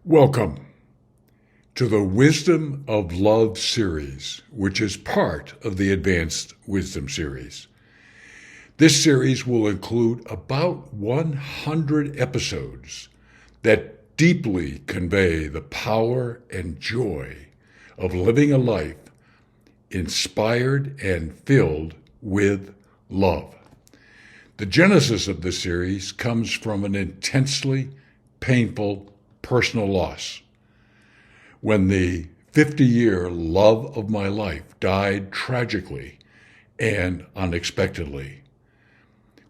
Welcome to the Wisdom of Love series, which is part of the Advanced Wisdom series. This series will include about 100 episodes that deeply convey the power and joy of living a life inspired and filled with love. The genesis of this series comes from an intensely painful personal loss. When the 50-year love of my life died tragically and unexpectedly.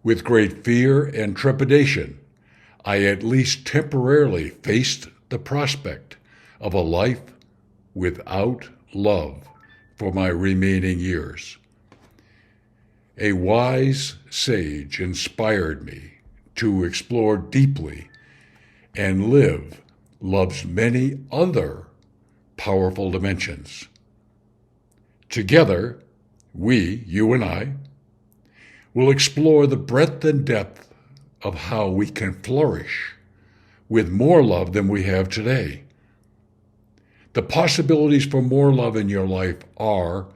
With great fear and trepidation, I at least temporarily faced the prospect of a life without love for my remaining years. A wise sage inspired me to explore deeply and live love's many other powerful dimensions. Together, we, you and I, will explore the breadth and depth of how we can flourish with more love than we have today. The possibilities for more love in your life are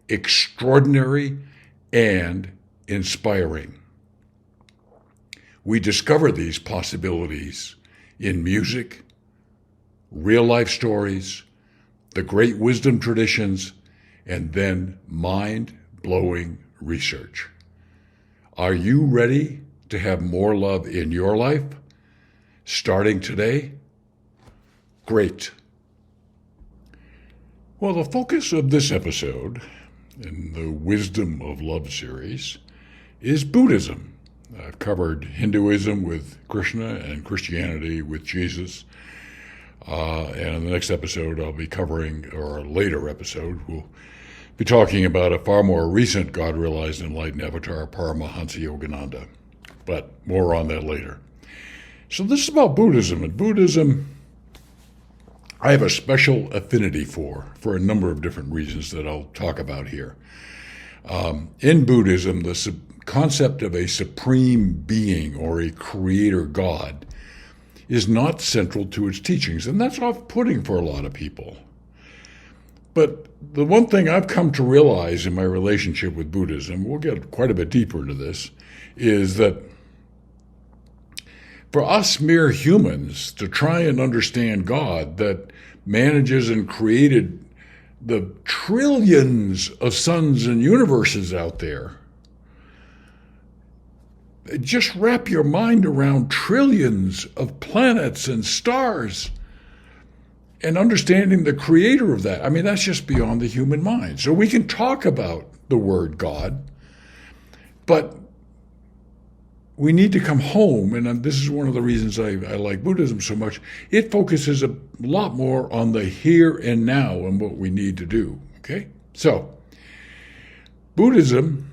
extraordinary and inspiring. We discover these possibilities in music, real-life stories, the great wisdom traditions, and then mind-blowing research. Are you ready to have more love in your life, starting today? Great. Well, the focus of this episode in the Wisdom of Love series is Buddhism. I've covered Hinduism with Krishna and Christianity with Jesus. And in the next episode, I'll be covering, or a later episode, we'll be talking about a far more recent God-realized enlightened avatar, Paramahansa Yogananda. But more on that later. So this is about Buddhism. And Buddhism, I have a special affinity for a number of different reasons that I'll talk about here. In Buddhism, the concept of a supreme being or a creator God is not central to its teachings, and that's off-putting for a lot of people. But the one thing I've come to realize in my relationship with Buddhism, we'll get quite a bit deeper into this, is that for us mere humans to try and understand God that manages and created the trillions of suns and universes out there, just wrap your mind around trillions of planets and stars and understanding the creator of that. I mean, that's just beyond the human mind. So we can talk about the word God, but we need to come home, and this is one of the reasons I like Buddhism so much. It focuses a lot more on the here and now and what we need to do, okay? So, Buddhism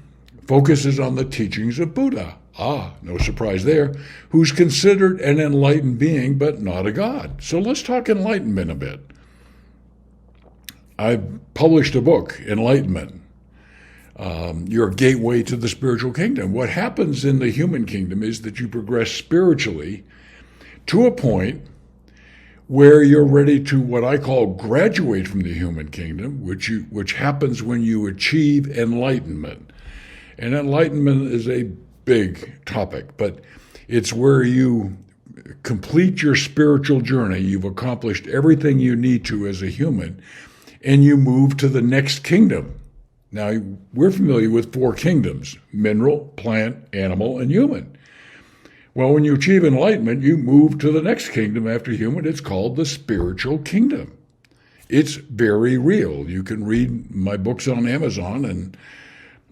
focuses on the teachings of Buddha. No surprise there, who's considered an enlightened being, but not a god. So let's talk enlightenment a bit. I've published a book, Enlightenment, Your Gateway to the Spiritual Kingdom. What happens in the human kingdom is that you progress spiritually to a point where you're ready to what I call graduate from the human kingdom, which happens when you achieve enlightenment. And enlightenment is a big topic, but it's where you complete your spiritual journey. You've accomplished everything you need to as a human, and you move to the next kingdom. Now, we're familiar with 4 kingdoms: mineral, plant, animal, and human. Well, when you achieve enlightenment, you move to the next kingdom after human. It's called the spiritual kingdom. It's very real. You can read my books on Amazon and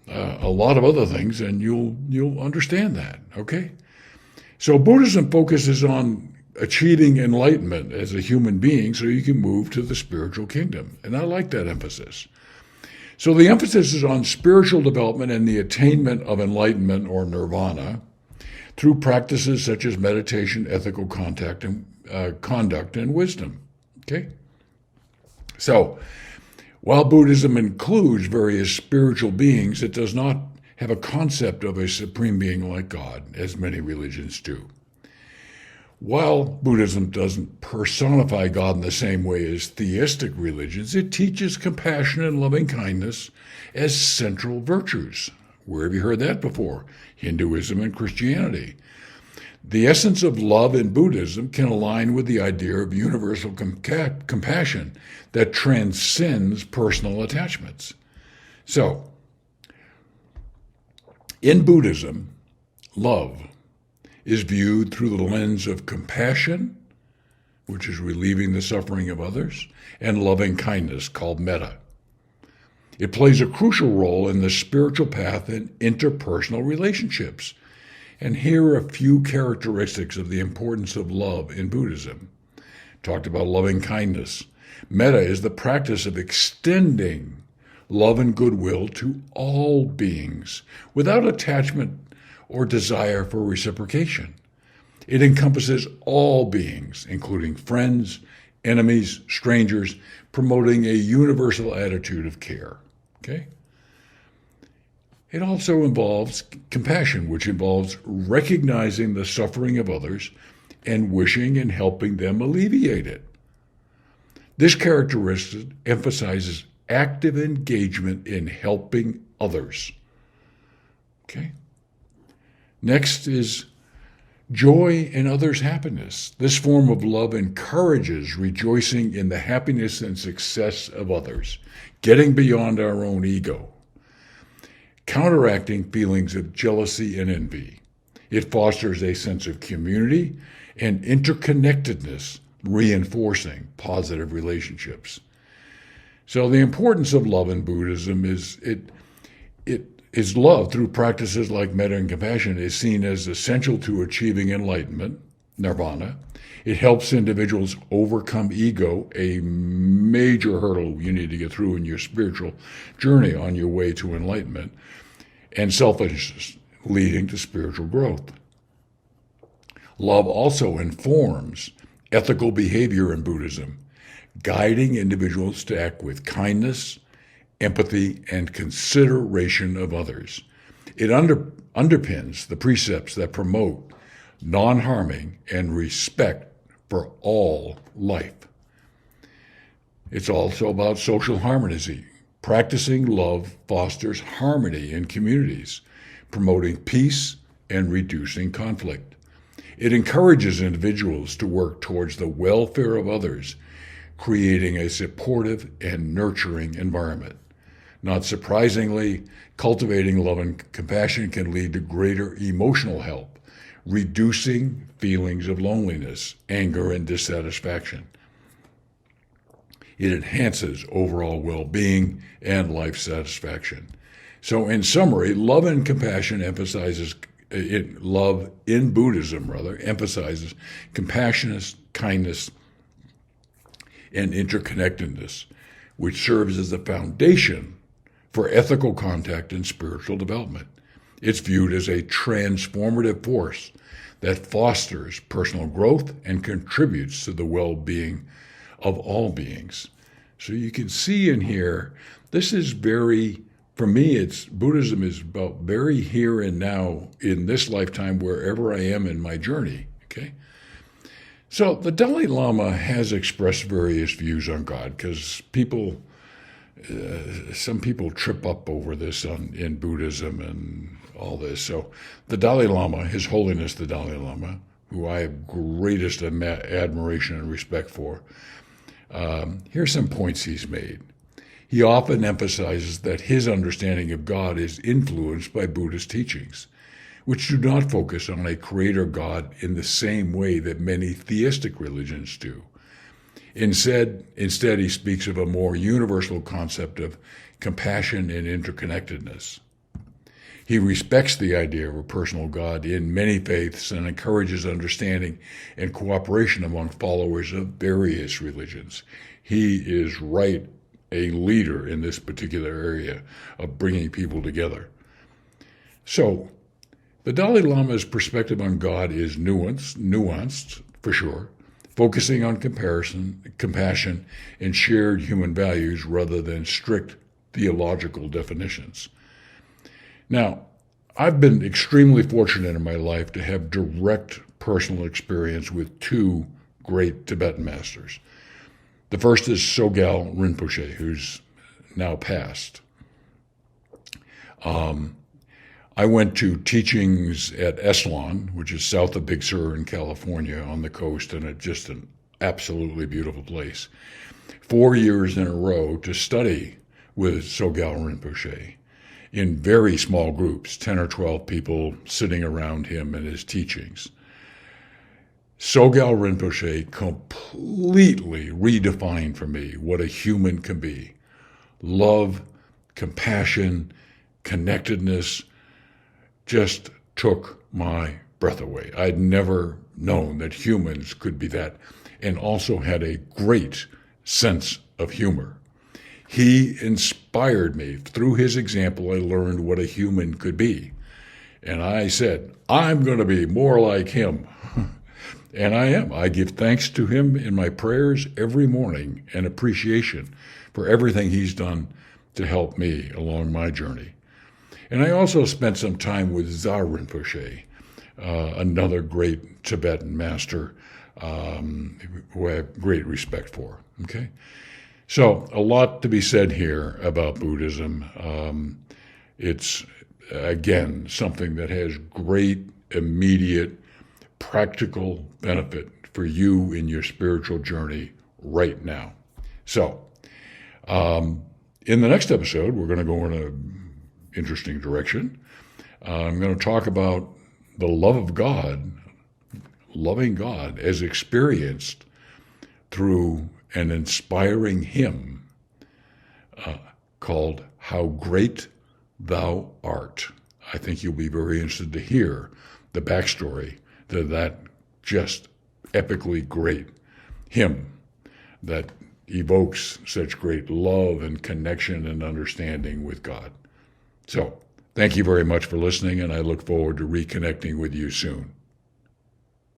a lot of other things, and you'll understand that, okay? So Buddhism focuses on achieving enlightenment as a human being so you can move to the spiritual kingdom, and I like that emphasis. So the emphasis is on spiritual development and the attainment of enlightenment or nirvana through practices such as meditation, ethical conduct, and wisdom, okay? So, while Buddhism includes various spiritual beings, it does not have a concept of a supreme being like God, as many religions do. While Buddhism doesn't personify God in the same way as theistic religions, it teaches compassion and loving kindness as central virtues. Where have you heard that before? Hinduism and Christianity. The essence of love in Buddhism can align with the idea of universal compassion that transcends personal attachments. So, in Buddhism, love is viewed through the lens of compassion, which is relieving the suffering of others, and loving kindness, called metta. It plays a crucial role in the spiritual path and interpersonal relationships. And here are a few characteristics of the importance of love in Buddhism. Talked about loving kindness. Metta is the practice of extending love and goodwill to all beings without attachment or desire for reciprocation. It encompasses all beings, including friends, enemies, strangers, promoting a universal attitude of care. Okay? It also involves compassion, which involves recognizing the suffering of others and wishing and helping them alleviate it. This characteristic emphasizes active engagement in helping others. Okay? Next is joy in others' happiness. This form of love encourages rejoicing in the happiness and success of others, getting beyond our own ego, counteracting feelings of jealousy and envy. It fosters a sense of community and interconnectedness, reinforcing positive relationships. So the importance of love in Buddhism is love through practices like metta and compassion is seen as essential to achieving enlightenment, nirvana. It helps individuals overcome ego, a major hurdle you need to get through in your spiritual journey on your way to enlightenment, and selfishness, leading to spiritual growth. Love also informs ethical behavior in Buddhism, guiding individuals to act with kindness, empathy, and consideration of others. It underpins the precepts that promote non-harming and respect for all life. It's also about social harmony. Practicing love fosters harmony in communities, promoting peace and reducing conflict. It encourages individuals to work towards the welfare of others, creating a supportive and nurturing environment. Not surprisingly, cultivating love and compassion can lead to greater emotional health, reducing feelings of loneliness, anger, and dissatisfaction. It enhances overall well-being and life satisfaction. So in summary, love and compassion love in Buddhism emphasizes compassion, kindness, and interconnectedness, which serves as the foundation for ethical contact and spiritual development. It's viewed as a transformative force that fosters personal growth and contributes to the well-being of all beings. So you can see in here, this is for me, Buddhism is about very here and now in this lifetime, wherever I am in my journey, okay? So the Dalai Lama has expressed various views on God because some people trip up over this in Buddhism and all this. So the Dalai Lama, His Holiness the Dalai Lama, who I have greatest admiration and respect for, here's some points he's made. He often emphasizes that his understanding of God is influenced by Buddhist teachings, which do not focus on a creator God in the same way that many theistic religions do. Instead, he speaks of a more universal concept of compassion and interconnectedness. He respects the idea of a personal God in many faiths and encourages understanding and cooperation among followers of various religions. He is a leader in this particular area of bringing people together. So, the Dalai Lama's perspective on God is nuanced for sure, focusing on compassion, and shared human values rather than strict theological definitions. Now, I've been extremely fortunate in my life to have direct personal experience with two great Tibetan masters. The first is Sogyal Rinpoche, who's now passed. I went to teachings at Esalen, which is south of Big Sur in California on the coast, and it's just an absolutely beautiful place. 4 years in a row to study with Sogyal Rinpoche in very small groups, 10 or 12 people sitting around him and his teachings. Sogyal Rinpoche completely redefined for me what a human can be. Love, compassion, connectedness just took my breath away. I'd never known that humans could be that, and also had a great sense of humor. He inspired me. Through his example, I learned what a human could be. And I said, I'm going to be more like him. And I am. I give thanks to him in my prayers every morning and appreciation for everything he's done to help me along my journey. And I also spent some time with Tsar Rinpoche, another great Tibetan master who I have great respect for. Okay? So a lot to be said here about Buddhism. It's, again, something that has great, immediate, practical benefit for you in your spiritual journey right now. So, in the next episode, we're going to go in an interesting direction. I'm going to talk about the love of God, loving God as experienced through an inspiring hymn called How Great Thou Art. I think you'll be very interested to hear the backstory to that just epically great hymn that evokes such great love and connection and understanding with God. So, thank you very much for listening, and I look forward to reconnecting with you soon.